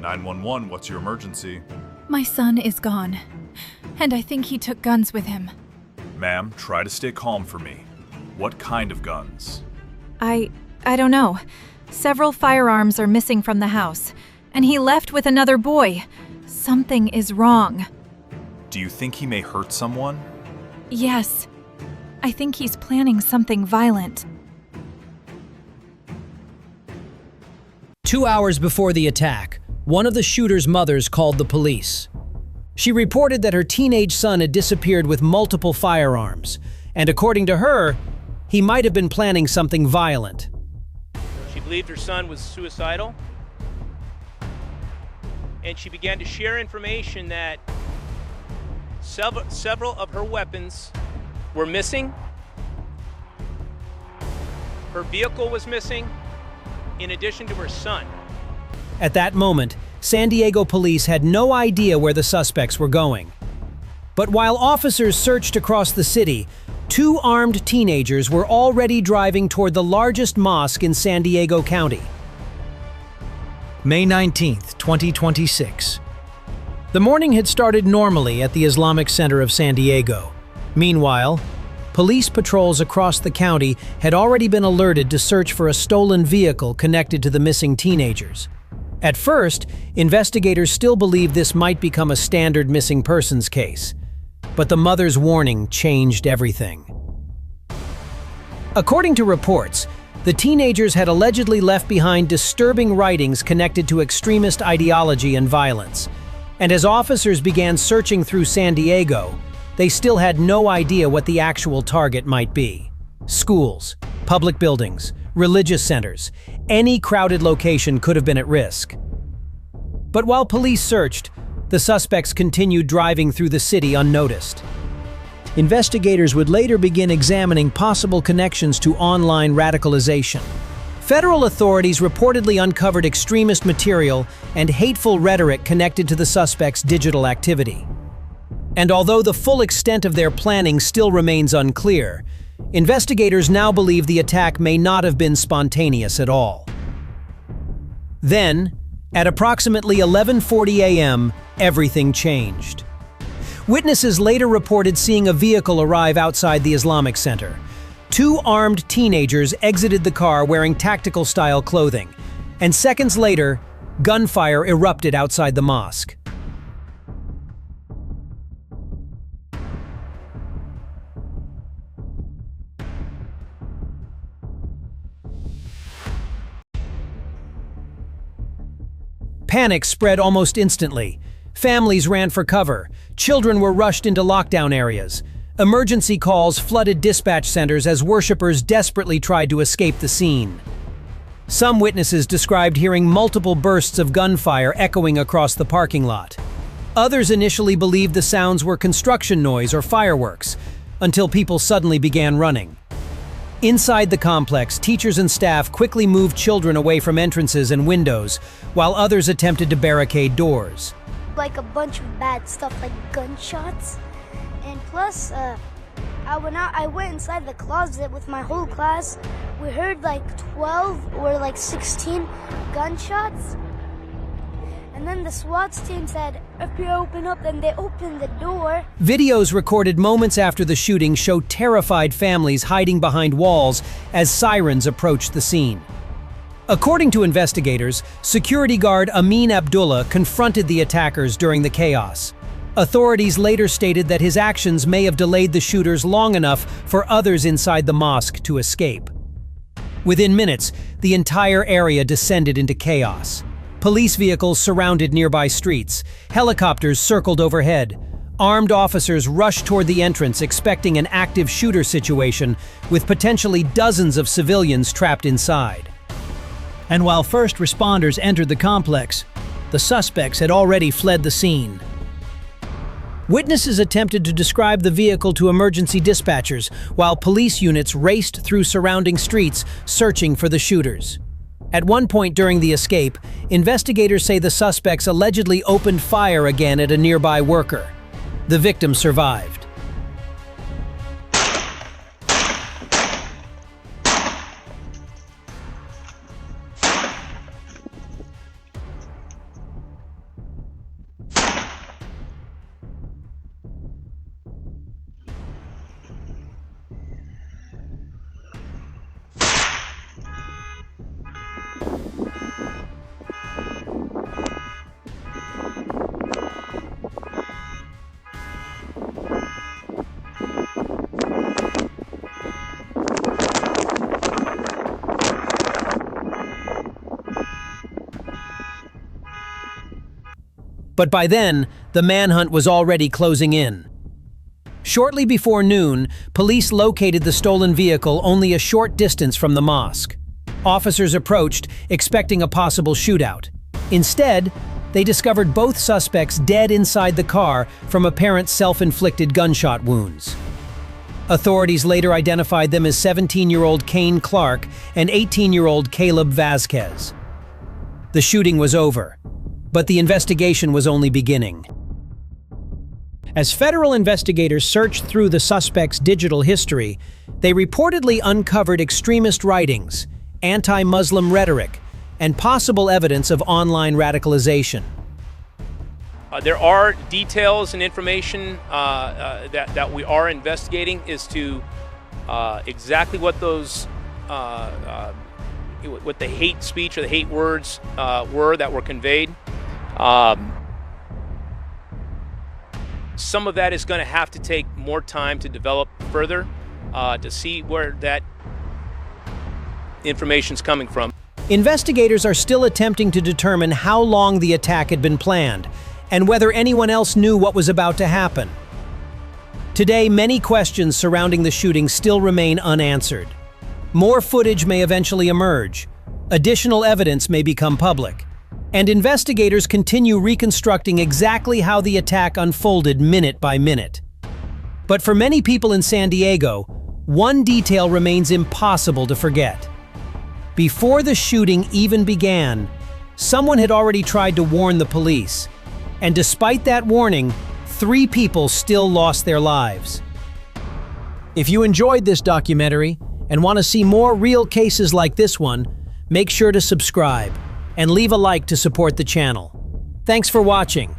911, what's your emergency? My son is gone, and I think he took guns with him. Ma'am, try to stay calm for me. What kind of guns? I don't know. Several firearms are missing from the house, and he left with another boy. Something is wrong. Do you think he may hurt someone? Yes. I think he's planning something violent. 2 hours before the attack, one of the shooter's mothers called the police. She reported that her teenage son had disappeared with multiple firearms, and according to her, he might have been planning something violent. She believed her son was suicidal, and she began to share information that several of her weapons were missing. Her vehicle was missing, in addition to her son. At that moment, San Diego police had no idea where the suspects were going. But while officers searched across the city, 2 armed teenagers were already driving toward the largest mosque in San Diego County. May 19th, 2026. The morning had started normally at the Islamic Center of San Diego. Meanwhile, police patrols across the county had already been alerted to search for a stolen vehicle connected to the missing teenagers. At first, investigators still believed this might become a standard missing persons case. But the mother's warning changed everything. According to reports, the teenagers had allegedly left behind disturbing writings connected to extremist ideology and violence. And as officers began searching through San Diego, they still had no idea what the actual target might be. Schools, public buildings, religious centers, any crowded location could have been at risk. But while police searched, the suspects continued driving through the city unnoticed. Investigators would later begin examining possible connections to online radicalization. Federal authorities reportedly uncovered extremist material and hateful rhetoric connected to the suspects' digital activity. And although the full extent of their planning still remains unclear, investigators now believe the attack may not have been spontaneous at all. Then, at approximately 11:40 a.m., everything changed. Witnesses later reported seeing a vehicle arrive outside the Islamic Center. 2 armed teenagers exited the car wearing tactical-style clothing, and seconds later, gunfire erupted outside the mosque. Panic spread almost instantly. Families ran for cover. Children were rushed into lockdown areas. Emergency calls flooded dispatch centers as worshippers desperately tried to escape the scene. Some witnesses described hearing multiple bursts of gunfire echoing across the parking lot. Others initially believed the sounds were construction noise or fireworks, until people suddenly began running. Inside the complex, teachers and staff quickly moved children away from entrances and windows, while others attempted to barricade doors. Like a bunch of bad stuff, like gunshots. And plus, I went inside the closet with my whole class. We heard like 12 or like 16 gunshots. And then the SWAT team said, if you open up, then they opened the door. Videos recorded moments after the shooting show terrified families hiding behind walls as sirens approached the scene. According to investigators, security guard Amin Abdullah confronted the attackers during the chaos. Authorities later stated that his actions may have delayed the shooters long enough for others inside the mosque to escape. Within minutes, the entire area descended into chaos. Police vehicles surrounded nearby streets. Helicopters circled overhead. Armed officers rushed toward the entrance expecting an active shooter situation with potentially dozens of civilians trapped inside. And while first responders entered the complex, the suspects had already fled the scene. Witnesses attempted to describe the vehicle to emergency dispatchers while police units raced through surrounding streets searching for the shooters. At one point during the escape, investigators say the suspects allegedly opened fire again at a nearby worker. The victim survived. But by then, the manhunt was already closing in. Shortly before noon, police located the stolen vehicle only a short distance from the mosque. Officers approached, expecting a possible shootout. Instead, they discovered both suspects dead inside the car from apparent self-inflicted gunshot wounds. Authorities later identified them as 17-year-old Kane Clark and 18-year-old Caleb Vasquez. The shooting was over, but the investigation was only beginning. As federal investigators searched through the suspects' digital history, they reportedly uncovered extremist writings, anti-Muslim rhetoric, and possible evidence of online radicalization. There are details and information that we are investigating as to exactly what those what the hate speech or the hate words were that were conveyed. Some of that is going to have to take more time to develop further to see where that information's coming from. Investigators are still attempting to determine how long the attack had been planned and whether anyone else knew what was about to happen. Today, many questions surrounding the shooting still remain unanswered. More footage may eventually emerge, additional evidence may become public, and investigators continue reconstructing exactly how the attack unfolded minute by minute. But for many people in San Diego, one detail remains impossible to forget. Before the shooting even began, someone had already tried to warn the police, and despite that warning, 3 people still lost their lives. If you enjoyed this documentary and want to see more real cases like this one, make sure to subscribe and leave a like to support the channel. Thanks for watching.